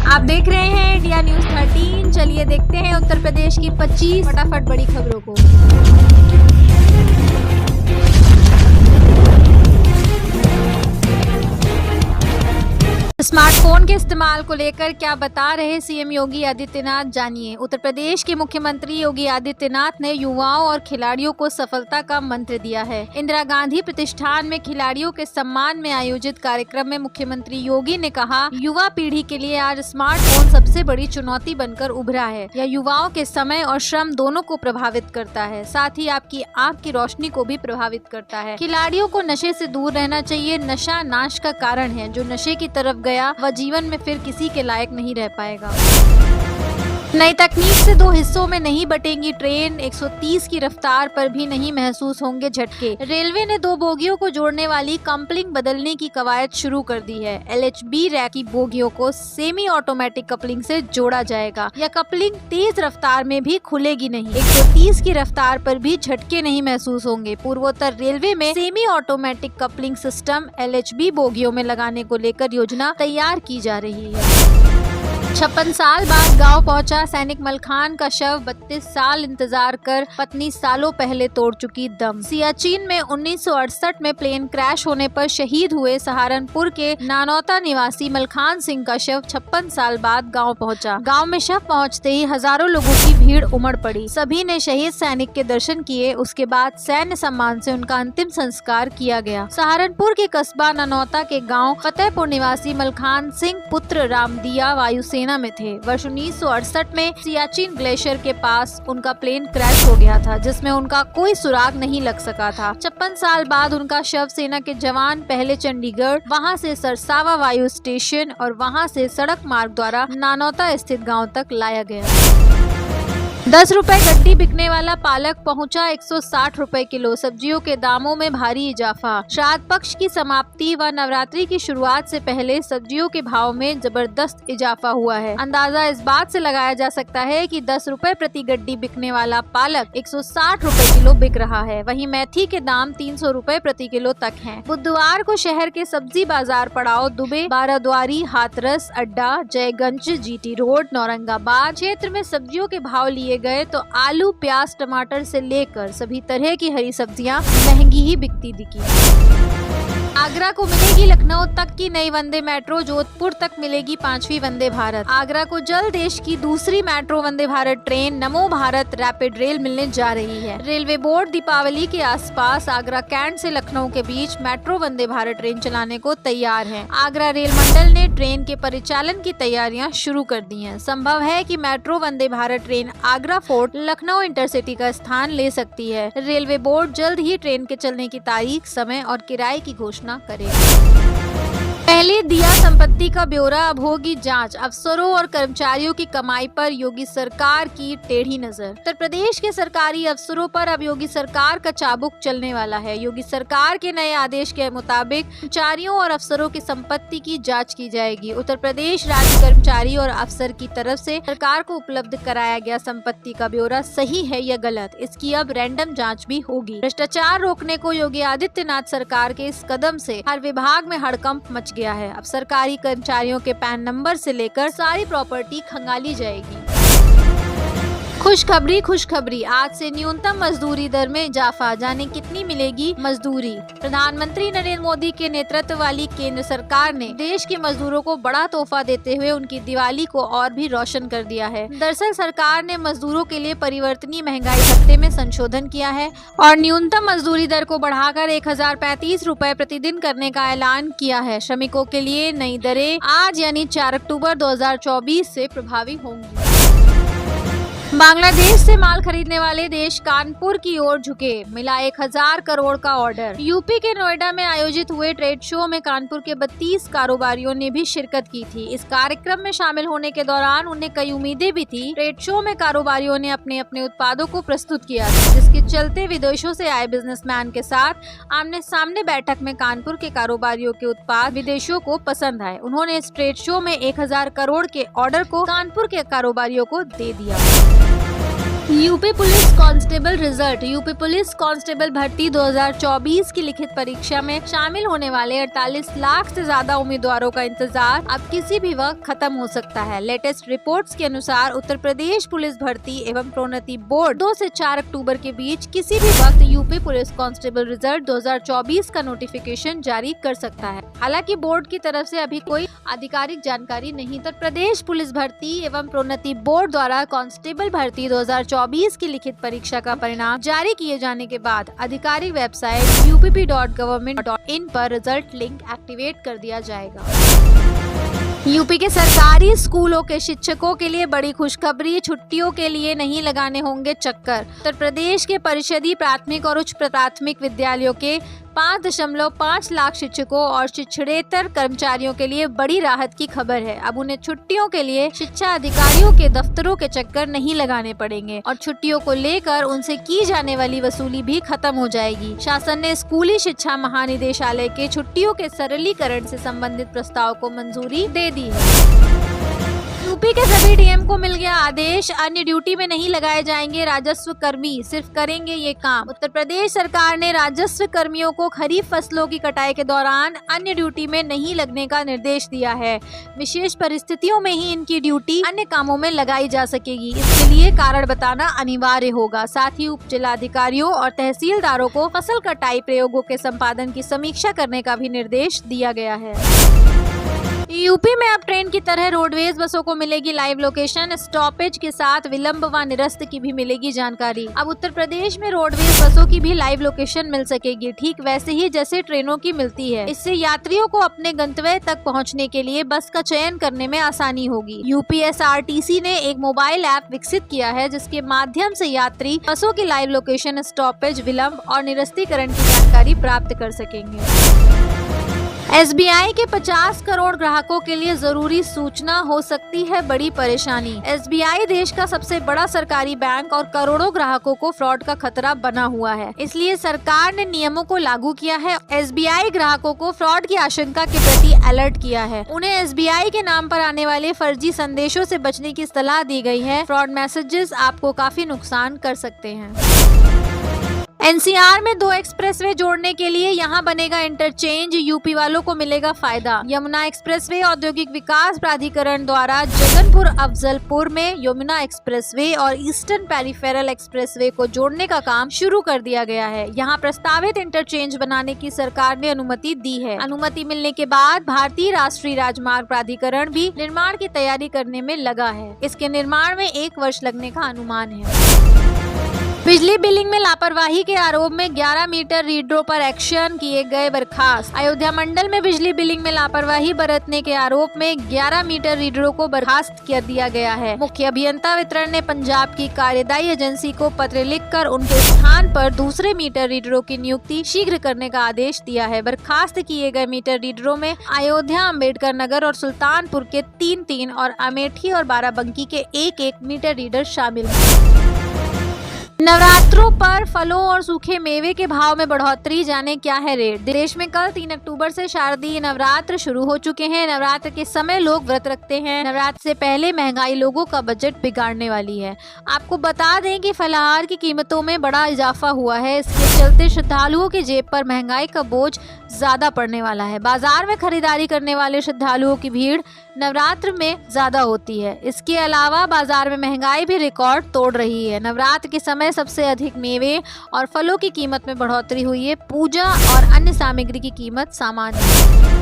आप देख रहे हैं इंडिया न्यूज 13। चलिए देखते हैं उत्तर प्रदेश की 25 फटाफट बड़ी खबरों को। स्मार्टफोन के इस्तेमाल को लेकर क्या बता रहे सीएम योगी आदित्यनाथ, जानिए। उत्तर प्रदेश के मुख्यमंत्री योगी आदित्यनाथ ने युवाओं और खिलाड़ियों को सफलता का मंत्र दिया है। इंदिरा गांधी प्रतिष्ठान में खिलाड़ियों के सम्मान में आयोजित कार्यक्रम में मुख्यमंत्री योगी ने कहा, युवा पीढ़ी के लिए आज स्मार्टफोन सबसे बड़ी चुनौती बनकर उभरा है। यह युवाओं के समय और श्रम दोनों को प्रभावित करता है, साथ ही आपकी आंख की रोशनी को भी प्रभावित करता है। खिलाड़ियों को नशे से दूर रहना चाहिए। नशा नाश का कारण है। जो नशे की तरफ गया वह जीवन में फिर किसी के लायक नहीं रह पाएगा। नई तकनीक से 2 हिस्सों में नहीं बटेंगी ट्रेन। 130 की रफ्तार पर भी नहीं महसूस होंगे झटके। रेलवे ने 2 बोगियों को जोड़ने वाली कपलिंग बदलने की कवायद शुरू कर दी है। LHB रैक की बोगियों को सेमी ऑटोमेटिक कपलिंग से जोड़ा जाएगा। यह कपलिंग तेज रफ्तार में भी खुलेगी नहीं। 130 की रफ्तार पर भी झटके नहीं महसूस होंगे। पूर्वोत्तर रेलवे में semi automatic coupling system LHB बोगियों में लगाने को लेकर योजना तैयार की जा रही है। 56 साल बाद गांव पहुंचा सैनिक मलखान का शव। 32 साल इंतजार कर पत्नी सालों पहले तोड़ चुकी दम। सियाचिन में 1968 में प्लेन क्रैश होने पर शहीद हुए सहारनपुर के नानौता निवासी मलखान सिंह का शव 56 साल बाद गांव पहुंचा। गांव में शव पहुंचते ही हजारों लोगों की भीड़ उमड़ पड़ी। सभी ने शहीद सैनिक के दर्शन किए। उसके बाद सैन्य सम्मान से उनका अंतिम संस्कार किया गया। सहारनपुर के कस्बा नानौता के गाँव फतेहपुर निवासी मलखान सिंह पुत्र रामदिया वायुसेना में थे। वर्ष 1968 में सियाचिन ग्लेशियर के पास उनका प्लेन क्रैश हो गया था, जिसमें उनका कोई सुराग नहीं लग सका था। 56 साल बाद उनका शव सेना के जवान पहले चंडीगढ़, वहां से सरसावा वायु स्टेशन और वहां से सड़क मार्ग द्वारा नानौता स्थित गांव तक लाया गया। 10 रुपए गड्डी बिकने वाला पालक पहुंचा 160 रुपए किलो। सब्जियों के दामों में भारी इजाफा। श्राद्ध पक्ष की समाप्ति व नवरात्रि की शुरुआत से पहले सब्जियों के भाव में जबरदस्त इजाफा हुआ है। अंदाजा इस बात से लगाया जा सकता है कि 10 रुपए प्रति गड्डी बिकने वाला पालक 160 रुपए किलो बिक रहा है। वहीं मेथी के दाम 300 रुपए प्रति किलो तक हैं। बुधवार को शहर के सब्जी बाजार पड़ाव दुबे, बाराद्वारी, हाथरस, अड्डा, जयगंज, GT रोड, नौरंगाबाद क्षेत्र में सब्जियों के भाव लिए गए तो आलू, प्याज, टमाटर से लेकर सभी तरह की हरी सब्जियां महंगी ही बिकती दिखी। आगरा को मिलेगी लखनऊ तक की नई वंदे मेट्रो। जोधपुर तक मिलेगी 5वीं वंदे भारत। आगरा को जल्द देश की दूसरी मेट्रो वंदे भारत ट्रेन नमो भारत रैपिड रेल मिलने जा रही है। रेलवे बोर्ड दीपावली के आसपास आगरा कैंट से लखनऊ के बीच मेट्रो वंदे भारत ट्रेन चलाने को तैयार है। आगरा रेल मंडल ने ट्रेन के परिचालन की तैयारियां शुरू कर दी हैं। संभव है कि metro Vande Bharat train Agra fort, Lucknow intercity का स्थान ले सकती है। रेलवे बोर्ड जल्द ही ट्रेन के चलने की तारीख, समय और किराए की घोषणा करेगा। पहले दिया संपत्ति का ब्यौरा, अब होगी जांच। अफसरों और कर्मचारियों की कमाई पर योगी सरकार की टेढ़ी नजर। उत्तर प्रदेश के सरकारी अफसरों पर अब योगी सरकार का चाबुक चलने वाला है। योगी सरकार के नए आदेश के मुताबिक कर्मचारियों और अफसरों की संपत्ति की जांच की जाएगी। उत्तर प्रदेश राज्य कर्मचारी और अफसर की तरफ से सरकार को उपलब्ध कराया गया संपत्ति का ब्यौरा सही है या गलत, इसकी अब रैंडम जाँच भी होगी। भ्रष्टाचार रोकने को योगी आदित्यनाथ सरकार के इस कदम से हर विभाग में हड़कंप मच गया है। अब सरकारी कर्मचारियों के पैन नंबर से लेकर सारी प्रॉपर्टी खंगाली जाएगी। खुशखबरी, आज से न्यूनतम मजदूरी दर में इजाफा। जाने कितनी मिलेगी मजदूरी। प्रधानमंत्री नरेंद्र मोदी के नेतृत्व वाली केंद्र सरकार ने देश के मजदूरों को बड़ा तोहफा देते हुए उनकी दिवाली को और भी रोशन कर दिया है। दरअसल सरकार ने मजदूरों के लिए परिवर्तनीय महंगाई भत्ते में संशोधन किया है और न्यूनतम मजदूरी दर को बढ़ाकर 1035 रुपए प्रतिदिन करने का ऐलान किया है। श्रमिकों के लिए नई दरें आज यानी 4 अक्टूबर 2024 से प्रभावी होंगी। बांग्लादेश से माल खरीदने वाले देश कानपुर की ओर झुके। मिला 1000 करोड़ का ऑर्डर। यूपी के नोएडा में आयोजित हुए ट्रेड शो में कानपुर के 32 कारोबारियों ने भी शिरकत की थी। इस कार्यक्रम में शामिल होने के दौरान उन्हें कई उम्मीदें भी थी। ट्रेड शो में कारोबारियों ने अपने अपने उत्पादों को प्रस्तुत किया था, जिसके चलते विदेशों से आए बिजनेसमैन के साथ आमने सामने बैठक में कानपुर के कारोबारियों के उत्पाद विदेशियों को पसंद आए। उन्होंने इस ट्रेड शो में 1000 करोड़ के ऑर्डर को कानपुर के कारोबारियों को दे दिया। UP police constable result. UP police constable भर्ती 2024 की लिखित परीक्षा में शामिल होने वाले 48 लाख से ज्यादा उम्मीदवारों का इंतजार अब किसी भी वक्त खत्म हो सकता है। लेटेस्ट रिपोर्ट्स के अनुसार उत्तर प्रदेश पुलिस भर्ती एवं प्रोन्नति बोर्ड 2 से 4 अक्टूबर के बीच किसी भी वक्त यूपी पुलिस कांस्टेबल रिजल्ट 2024 का नोटिफिकेशन जारी कर सकता है। हालांकि बोर्ड की तरफ से अभी कोई आधिकारिक जानकारी नहीं। उत्तर प्रदेश पुलिस भर्ती एवं प्रोन्नति बोर्ड द्वारा कांस्टेबल भर्ती 2024 की लिखित परीक्षा का परिणाम जारी किए जाने के बाद आधिकारिक वेबसाइट upp.government.in पर रिजल्ट लिंक एक्टिवेट कर दिया जाएगा। यूपी के सरकारी स्कूलों के शिक्षकों के लिए बड़ी खुशखबरी, छुट्टियों के लिए नहीं लगाने होंगे चक्कर। उत्तर प्रदेश के परिषदीय प्राथमिक और उच्च प्राथमिक विद्यालयों के 5.5 लाख शिक्षकों और शिक्षणेतर कर्मचारियों के लिए बड़ी राहत की खबर है। अब उन्हें छुट्टियों के लिए शिक्षा अधिकारियों के दफ्तरों के चक्कर नहीं लगाने पड़ेंगे और छुट्टियों को लेकर उनसे की जाने वाली वसूली भी खत्म हो जाएगी। शासन ने स्कूली शिक्षा महानिदेशालय के छुट्टियों के सरलीकरण से संबंधित प्रस्ताव को मंजूरी दे दी है। यूपी के सभी डीएम को मिल गया आदेश, अन्य ड्यूटी में नहीं लगाए जाएंगे राजस्व कर्मी, सिर्फ करेंगे ये काम। उत्तर प्रदेश सरकार ने राजस्व कर्मियों को खरीफ फसलों की कटाई के दौरान अन्य ड्यूटी में नहीं लगने का निर्देश दिया है। विशेष परिस्थितियों में ही इनकी ड्यूटी अन्य कामों में लगाई जा सकेगी। इसके लिए कारण बताना अनिवार्य होगा। साथ ही उप जिलाधिकारियों और तहसीलदारों को फसल कटाई प्रयोगों के संपादन की समीक्षा करने का भी निर्देश दिया गया है। यूपी में अब ट्रेन की तरह रोडवेज बसों को मिलेगी लाइव लोकेशन, स्टॉपेज के साथ विलंब व निरस्त की भी मिलेगी जानकारी। अब उत्तर प्रदेश में रोडवेज बसों की भी लाइव लोकेशन मिल सकेगी, ठीक वैसे ही जैसे ट्रेनों की मिलती है। इससे यात्रियों को अपने गंतव्य तक पहुंचने के लिए बस का चयन करने में आसानी होगी। यूपीएसआरटीसी ने एक मोबाइल ऐप विकसित किया है जिसके माध्यम से यात्री बसों की लाइव लोकेशन, स्टॉपेज, विलंब और निरस्तीकरण की जानकारी प्राप्त कर सकेंगे। एसबीआई के 50 करोड़ ग्राहकों के लिए जरूरी सूचना हो सकती है बड़ी परेशानी। एसबीआई देश का सबसे बड़ा सरकारी बैंक और करोड़ों ग्राहकों को फ्रॉड का खतरा बना हुआ है। इसलिए सरकार ने नियमों को लागू किया है। एसबीआई ग्राहकों को फ्रॉड की आशंका के प्रति अलर्ट किया है। उन्हें एसबीआई के नाम पर आने वाले फर्जी संदेशों से बचने की सलाह दी गई है। फ्रॉड मैसेजेस आपको काफी नुकसान कर सकते हैं। एनसीआर में 2 एक्सप्रेसवे जोड़ने के लिए यहां बनेगा इंटरचेंज, यूपी वालों को मिलेगा फायदा। यमुना एक्सप्रेसवे औद्योगिक विकास प्राधिकरण द्वारा जगनपुर अफजलपुर में यमुना एक्सप्रेसवे और ईस्टर्न पेरिफेरल एक्सप्रेसवे को जोड़ने का काम शुरू कर दिया गया है। यहां प्रस्तावित इंटरचेंज बनाने की सरकार ने अनुमति दी है। अनुमति मिलने के बाद भारतीय राष्ट्रीय राजमार्ग प्राधिकरण भी निर्माण की तैयारी करने में लगा है। इसके निर्माण में 1 वर्ष लगने का अनुमान है। बिजली बिलिंग में लापरवाही के आरोप में 11 मीटर रीडरों पर एक्शन किए गए बर्खास्त। अयोध्या मंडल में बिजली बिलिंग में लापरवाही बरतने के आरोप में 11 मीटर रीडरों को बर्खास्त कर दिया गया है। मुख्य अभियंता वितरण ने पंजाब की कार्यदायी एजेंसी को पत्र लिखकर उनके स्थान पर दूसरे मीटर रीडरों की नियुक्ति शीघ्र करने का आदेश दिया है। बर्खास्त किए गए मीटर रीडरों में अयोध्या, अम्बेडकर नगर और सुल्तानपुर के 3 और अमेठी और बाराबंकी के 1 मीटर रीडर शामिल हैं। नवरात्रों पर फलों और सूखे मेवे के भाव में बढ़ोतरी, जाने क्या है रेट। देश में कल 3 अक्टूबर से शारदीय नवरात्र शुरू हो चुके हैं। नवरात्र के समय लोग व्रत रखते हैं। नवरात्र से पहले महंगाई लोगों का बजट बिगाड़ने वाली है। आपको बता दें कि फलाहार की कीमतों में बड़ा इजाफा हुआ है। इसके चलते श्रद्धालुओं की जेब पर महंगाई का बोझ ज्यादा पड़ने वाला है। बाजार में खरीदारी करने वाले श्रद्धालुओं की भीड़ नवरात्र में ज्यादा होती है। इसके अलावा बाजार में महंगाई भी रिकॉर्ड तोड़ रही है। नवरात्र के समय सबसे अधिक मेवे और फलों की कीमत में बढ़ोतरी हुई है। पूजा और अन्य सामग्री की कीमत सामान्य है।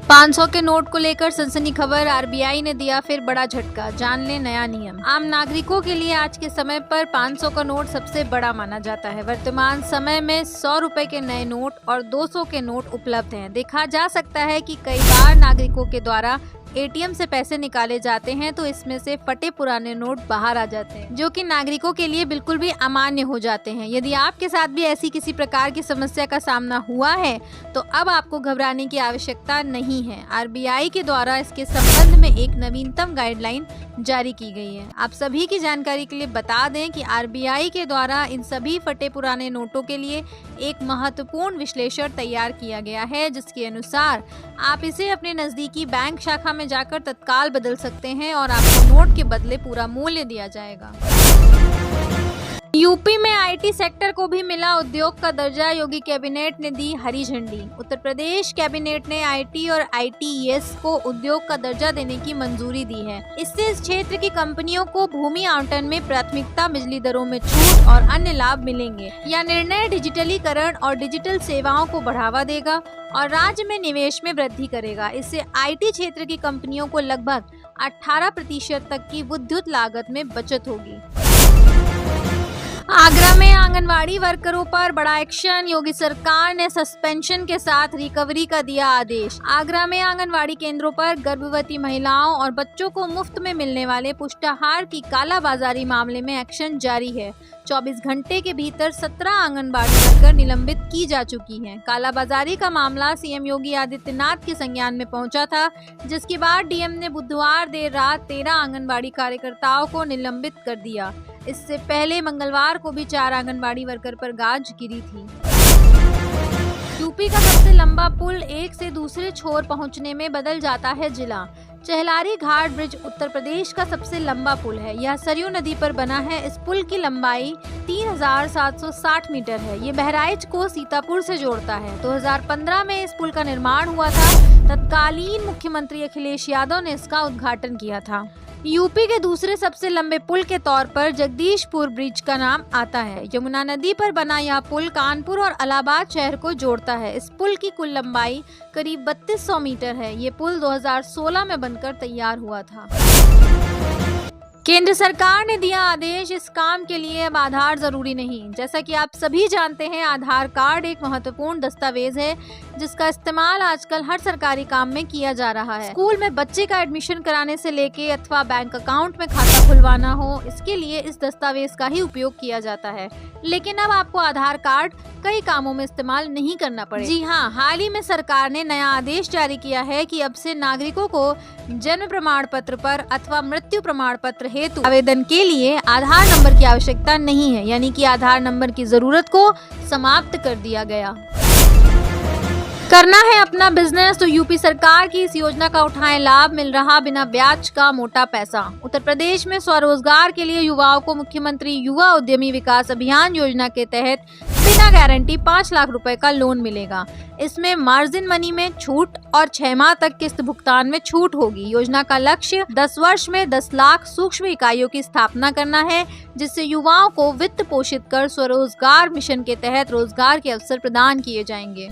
500 के नोट को लेकर सनसनी खबर, आरबीआई ने दिया फिर बड़ा झटका, जान ले नया नियम। आम नागरिकों के लिए आज के समय पर 500 का नोट सबसे बड़ा माना जाता है। वर्तमान समय में 100 रुपए के नए नोट और 200 के नोट उपलब्ध हैं। देखा जा सकता है कि कई बार नागरिकों के द्वारा एटीएम से पैसे निकाले जाते हैं तो इसमें से फटे पुराने नोट बाहर आ जाते हैं, जो कि नागरिकों के लिए बिल्कुल भी अमान्य हो जाते हैं। यदि आपके साथ भी ऐसी किसी प्रकार की समस्या का सामना हुआ है तो अब आपको घबराने की आवश्यकता नहीं है। आरबीआई के द्वारा इसके संबंध में एक नवीनतम गाइडलाइन जारी की गई है। आप सभी की जानकारी के लिए बता दें कि आरबीआई के द्वारा इन सभी फटे पुराने नोटों के लिए एक महत्वपूर्ण विश्लेषण तैयार किया गया है, जिसके अनुसार आप इसे अपने नजदीकी बैंक शाखा में जाकर तत्काल बदल सकते हैं और आपको नोट के बदले पूरा मूल्य दिया जाएगा। यूपी में आईटी सेक्टर को भी मिला उद्योग का दर्जा, योगी कैबिनेट ने दी हरी झंडी। उत्तर प्रदेश कैबिनेट ने आईटी और आईटीईएस को उद्योग का दर्जा देने की मंजूरी दी है। इससे इस क्षेत्र की कंपनियों को भूमि आवंटन में प्राथमिकता, बिजली दरों में छूट और अन्य लाभ मिलेंगे। यह निर्णय डिजिटलीकरण और डिजिटल सेवाओं को बढ़ावा देगा और राज्य में निवेश में वृद्धि करेगा। इससे आईटी क्षेत्र की कंपनियों को लगभग 18% तक की विद्युत लागत में बचत होगी। आगरा में आंगनवाड़ी वर्करों पर बड़ा एक्शन, योगी सरकार ने सस्पेंशन के साथ रिकवरी का दिया आदेश। आगरा में आंगनवाड़ी केंद्रों पर गर्भवती महिलाओं और बच्चों को मुफ्त में मिलने वाले पुष्टाहार की कालाबाजारी मामले में एक्शन जारी है। 24 घंटे के भीतर 17 आंगनबाड़ी वर्कर निलंबित की जा चुकी हैं। कालाबाजारी का मामला सीएम योगी आदित्यनाथ के संज्ञान में पहुंचा था, जिसके बाद डीएम ने बुधवार देर रात 13 आंगनबाड़ी कार्यकर्ताओं को निलंबित कर दिया। इससे पहले मंगलवार को भी 4 आंगनबाड़ी वर्कर पर गाज गिरी थी। यूपी का सबसे लंबा पुल एक से दूसरे छोर पहुंचने में बदल जाता है जिला। चहलारी घाट ब्रिज उत्तर प्रदेश का सबसे लंबा पुल है। यह सरयू नदी पर बना है। इस पुल की लंबाई 3760 मीटर है। ये बहराइच को सीतापुर से जोड़ता है। 2015 में इस पुल का निर्माण हुआ था। तत्कालीन मुख्यमंत्री अखिलेश यादव ने इसका उद्घाटन किया था। यूपी के दूसरे सबसे लंबे पुल के तौर पर जगदीशपुर ब्रिज का नाम आता है। यमुना नदी पर बना यह पुल कानपुर और इलाहाबाद शहर को जोड़ता है। इस पुल की कुल लंबाई करीब 3200 मीटर है। ये पुल 2016 में बनकर तैयार हुआ था। केंद्र सरकार ने दिया आदेश, इस काम के लिए अब आधार जरूरी नहीं। जैसा कि आप सभी जानते हैं, आधार कार्ड एक महत्वपूर्ण दस्तावेज है जिसका इस्तेमाल आजकल हर सरकारी काम में किया जा रहा है। स्कूल में बच्चे का एडमिशन कराने से लेके अथवा बैंक अकाउंट में खाता खुलवाना हो, इसके लिए इस दस्तावेज का ही उपयोग किया जाता है। लेकिन अब आपको आधार कार्ड कई कामों में इस्तेमाल नहीं करना पड़ेगा। जी हाँ, हाल ही में सरकार ने नया आदेश जारी किया है कि अब से नागरिकों को जन्म प्रमाण पत्र पर अथवा मृत्यु प्रमाण पत्र हेतु आवेदन के लिए आधार नंबर की आवश्यकता नहीं है। यानी कि आधार नंबर की जरूरत को समाप्त कर दिया गया। करना है अपना बिजनेस तो यूपी सरकार की इस योजना का उठाएं लाभ, मिल रहा बिना ब्याज का मोटा पैसा। उत्तर प्रदेश में स्वरोजगार के लिए युवाओं को मुख्यमंत्री युवा उद्यमी विकास अभियान योजना के तहत बिना गारंटी 5 लाख रुपए का लोन मिलेगा। इसमें मार्जिन मनी में छूट और 6 माह तक किस्त भुगतान में छूट होगी। योजना का लक्ष्य 10 वर्ष में 10 लाख सूक्ष्म इकाइयों की स्थापना करना है, जिससे युवाओं को वित्त पोषित कर स्वरोजगार मिशन के तहत रोजगार के अवसर प्रदान किए जाएंगे।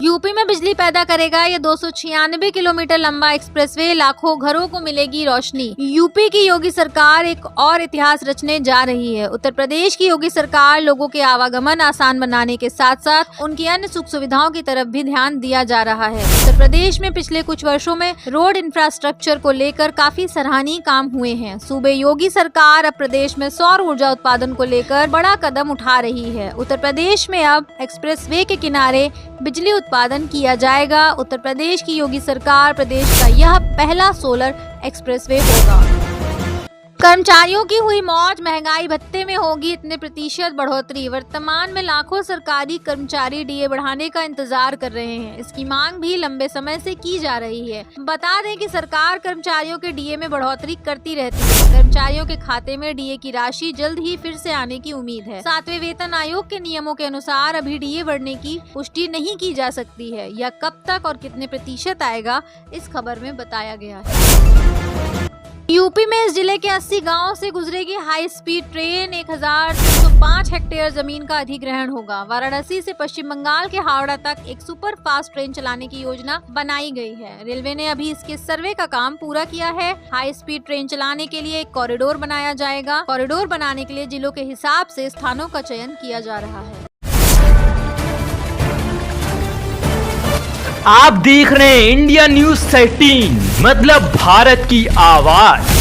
यूपी में बिजली पैदा करेगा ये 296 किलोमीटर लंबा एक्सप्रेसवे, लाखों घरों को मिलेगी रोशनी। यूपी की योगी सरकार एक और इतिहास रचने जा रही है। उत्तर प्रदेश की योगी सरकार लोगों के आवागमन आसान बनाने के साथ साथ उनकी अन्य सुख सुविधाओं की तरफ भी ध्यान दिया जा रहा है। उत्तर प्रदेश में पिछले कुछ वर्षों में रोड इंफ्रास्ट्रक्चर को लेकर काफी सराहनीय काम हुए हैं। सूबे योगी सरकार अब प्रदेश में सौर ऊर्जा उत्पादन को लेकर बड़ा कदम उठा रही है। उत्तर प्रदेश में अब एक्सप्रेसवे के किनारे बिजली उत्पादन किया जाएगा। उत्तर प्रदेश की योगी सरकार प्रदेश का यह पहला सोलर एक्सप्रेसवे होगा। कर्मचारियों की हुई मौज, महंगाई भत्ते में होगी इतने प्रतिशत बढ़ोतरी। वर्तमान में लाखों सरकारी कर्मचारी डीए बढ़ाने का इंतजार कर रहे हैं। इसकी मांग भी लंबे समय से की जा रही है। बता दें कि सरकार कर्मचारियों के डीए में बढ़ोतरी करती रहती है। कर्मचारियों के खाते में डीए की राशि जल्द ही फिर से आने की उम्मीद है। 7वें वेतन आयोग के नियमों के अनुसार अभी डीए बढ़ने की पुष्टि नहीं की जा सकती है। यह कब तक और कितने प्रतिशत आएगा, इस खबर में बताया गया है। यूपी में इस जिले के 80 गांवों से गुजरेगी हाई स्पीड ट्रेन। 1305 हेक्टेयर जमीन का अधिग्रहण होगा। वाराणसी से पश्चिम बंगाल के हावड़ा तक एक सुपर फास्ट ट्रेन चलाने की योजना बनाई गई है। रेलवे ने अभी इसके सर्वे का काम पूरा किया है। हाई स्पीड ट्रेन चलाने के लिए एक कॉरिडोर बनाया जाएगा। कॉरिडोर बनाने के लिए जिलों के हिसाब से स्थानों का चयन किया जा रहा है। आप देख रहे हैं इंडिया न्यूज 13, मतलब भारत की आवाज।